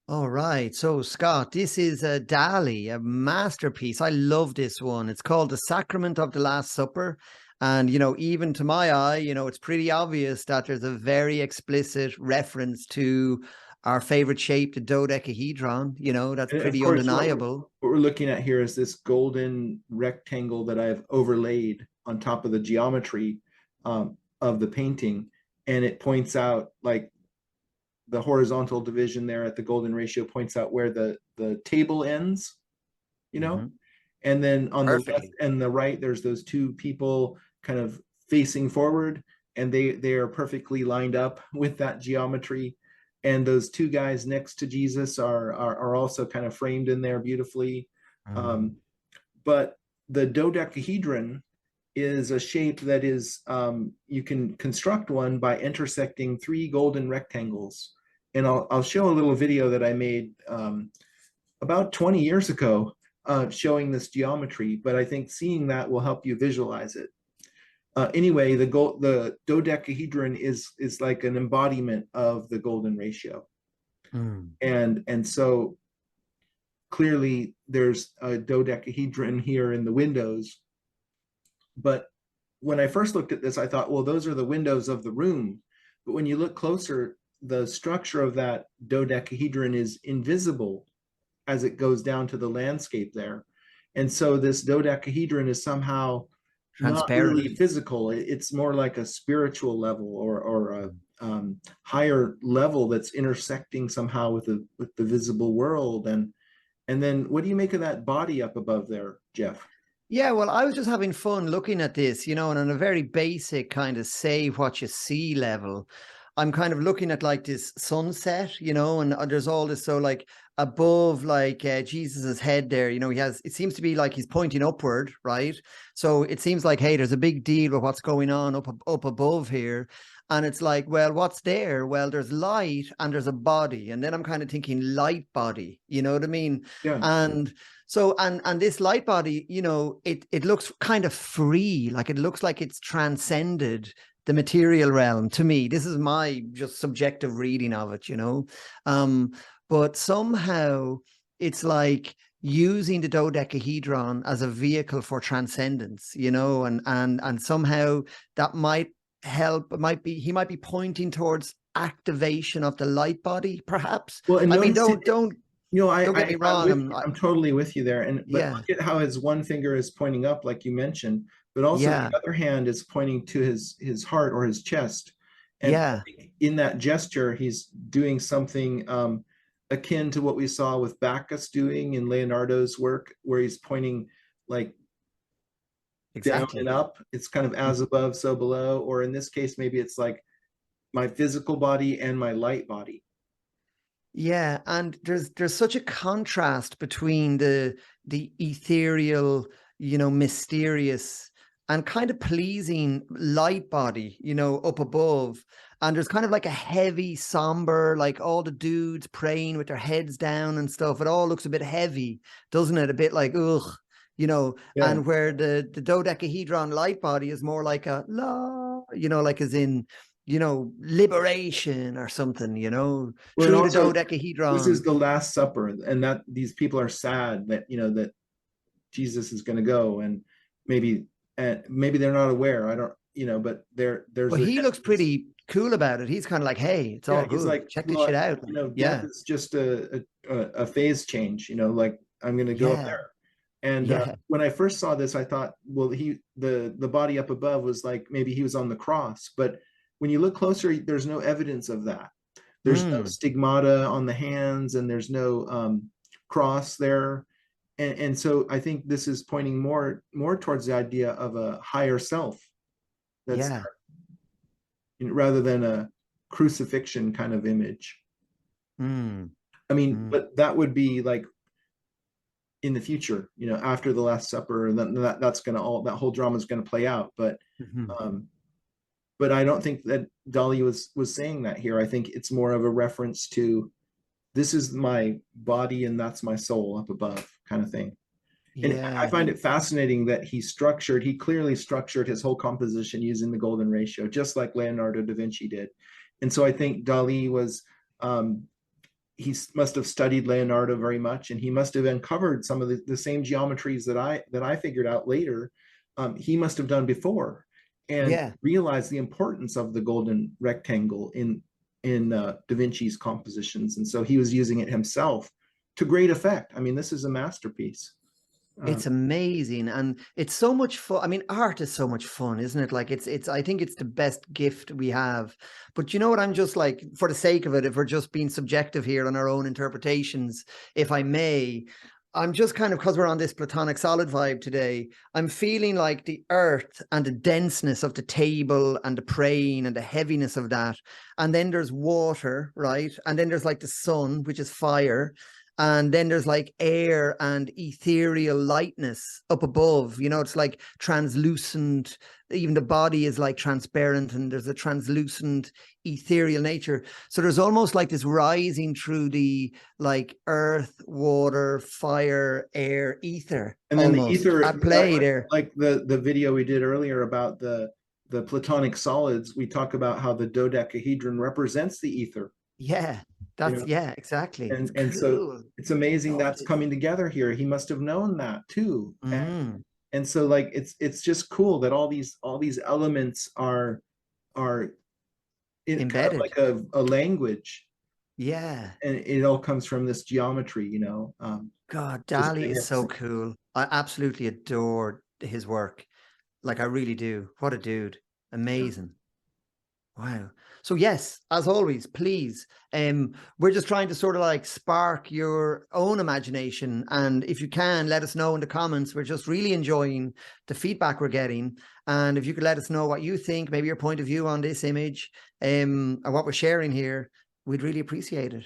All right. So, Scott, this is a Dali, a masterpiece. I love this one. It's called The Sacrament of the Last Supper. And, even to my eye, it's pretty obvious that there's a very explicit reference to our favorite shape, the dodecahedron. That's And of pretty course, undeniable. what we're looking at here is this golden rectangle that I've overlaid on top of the geometry of the painting. And it points out, like, the horizontal division there at the golden ratio points out where the table ends, you know? Hmm. And then on the left Perfectly. and the right, there's those two people kind of facing forward, and they are perfectly lined up with that geometry. And those two guys next to Jesus are also kind of framed in there beautifully. Mm. Um, but the dodecahedron is a shape that is, you can construct one by intersecting three golden rectangles. And I'll show a little video that I made about 20 years ago showing this geometry, but I think seeing that will help you visualize it. Anyway, the dodecahedron is like an embodiment of the golden ratio, Mm. and so clearly there's a dodecahedron here in the windows. But when I first looked at this, I thought, well, those are the windows of the room. But when you look closer, the structure of that dodecahedron is invisible as it goes down to the landscape there. And so this dodecahedron is somehow not Transparent. really physical. It's more like a spiritual level, or a Mm. higher level that's intersecting somehow with the visible world. And then what do you make of that body up above there, Geoff? Yeah, well, I was just having fun looking at this, and on a very basic kind of say what you see level, I'm kind of looking at like this sunset, and there's all this. So, like, above, like, Jesus's head there, it seems to be like he's pointing upward, right? So it seems like, hey, there's a big deal with what's going on up above here. And it's like, well, what's there? Well, there's light and there's a body. And then I'm kind of thinking light body, you know what I mean? Yeah. And so, and this light body, it looks kind of free, like it looks like it's transcended the material realm to me. This is my just subjective reading of it. Um, but somehow it's like using the dodecahedron as a vehicle for transcendence, and somehow that might help. It might be he might be pointing towards activation of the light body, perhaps. Well, and I mean, notice, don't get me I'm wrong. with you. I'm totally with you there. But Yeah, look at how his one finger is pointing up, like you mentioned, but also the yeah, other hand is pointing to his heart or his chest. And I yeah. think in that gesture, he's doing something akin to what we saw with Bacchus doing in Leonardo's work, where he's pointing like down and Exactly. up. It's kind of as Mhm. above, so below. Or in this case, maybe it's like my physical body and my light body. Yeah, and there's such a contrast between the ethereal, mysterious and kind of pleasing light body, up above. And there's kind of like a heavy, somber, like all the dudes praying with their heads down and stuff. It all looks a bit heavy, doesn't it? A bit like, ugh, Yeah. and where the dodecahedron light body is more like a la, like as in, liberation or something, Well, and through the also this is dodecahedron. the Last Supper, and that these people are sad that that Jesus is going to go, and maybe maybe they're not aware. I don't, but there's Well, this he looks emphasis. pretty cool about it. He's kind of like, hey, it's Yeah, all he's good. like, Check this well, shit out. Like, death yeah, is just a phase change. Like I'm going to go up yeah, there. And yeah. when I first saw this, I thought, well, the body up above was like maybe he was on the cross, but when you look closer, there's no evidence of that. There's no Mm, stigmata on the hands, and there's no cross there. And so I think this is pointing more towards the idea of a higher self that's yeah. rather than a crucifixion kind of image. Mm, I mean, mm, but that would be like in the future, after the Last Supper, and then that's gonna all that whole drama is gonna play out. mhm. Um, but I don't think that Dali was saying that here. I think it's more of a reference to this is my body and that's my soul up above kind of thing. And I Yeah. find it fascinating that he clearly structured his whole composition using the golden ratio, just like Leonardo da Vinci did. And so I think Dali was um, must have studied Leonardo very much, and he must have uncovered some of the same geometries that I figured out later. He must have done before, and Yeah. realized the importance of the golden rectangle in Da Vinci's compositions, and so he was using it himself to great effect. I mean, this is a masterpiece. It's amazing, and it's so much fun. I mean, art is so much fun, isn't it? Like it's I think it's the best gift we have. But you know what, I'm just like, for the sake of it, if we're just being subjective here on our own interpretations, if I may, I'm just kind of, because we're on this platonic solid vibe today, I'm feeling like the earth and the denseness of the table and the praying and the heaviness of that. And then there's water, right? And then there's like the sun, which is fire. And then there's like air and ethereal lightness up above. You know, it's like translucent. Even the body is like transparent, and there's a translucent ethereal nature. So there's almost like this rising through the like earth, water, fire, air, ether, And then the almost ether, at play there. like the video we did earlier about the platonic solids, we talk about how the dodecahedron represents the ether. Yeah, You that's, know, yeah, exactly. It's and so cool. it's amazing that's Gorgeous. coming together here. He must have known that too. Mm, And so like it's just cool that all these elements are in kind of embedded. like a language, Yeah. and it all comes from this geometry, you know. God, Just Dali is so magnificent. cool. I absolutely adore his work. Like, I really do. What a dude. Yeah. Amazing. Wow. So yes, as always, please, we're just trying to sort of like spark your own imagination. And if you can, let us know in the comments. We're just really enjoying the feedback we're getting. And if you could let us know what you think, maybe your point of view on this image, or what we're sharing here, we'd really appreciate it.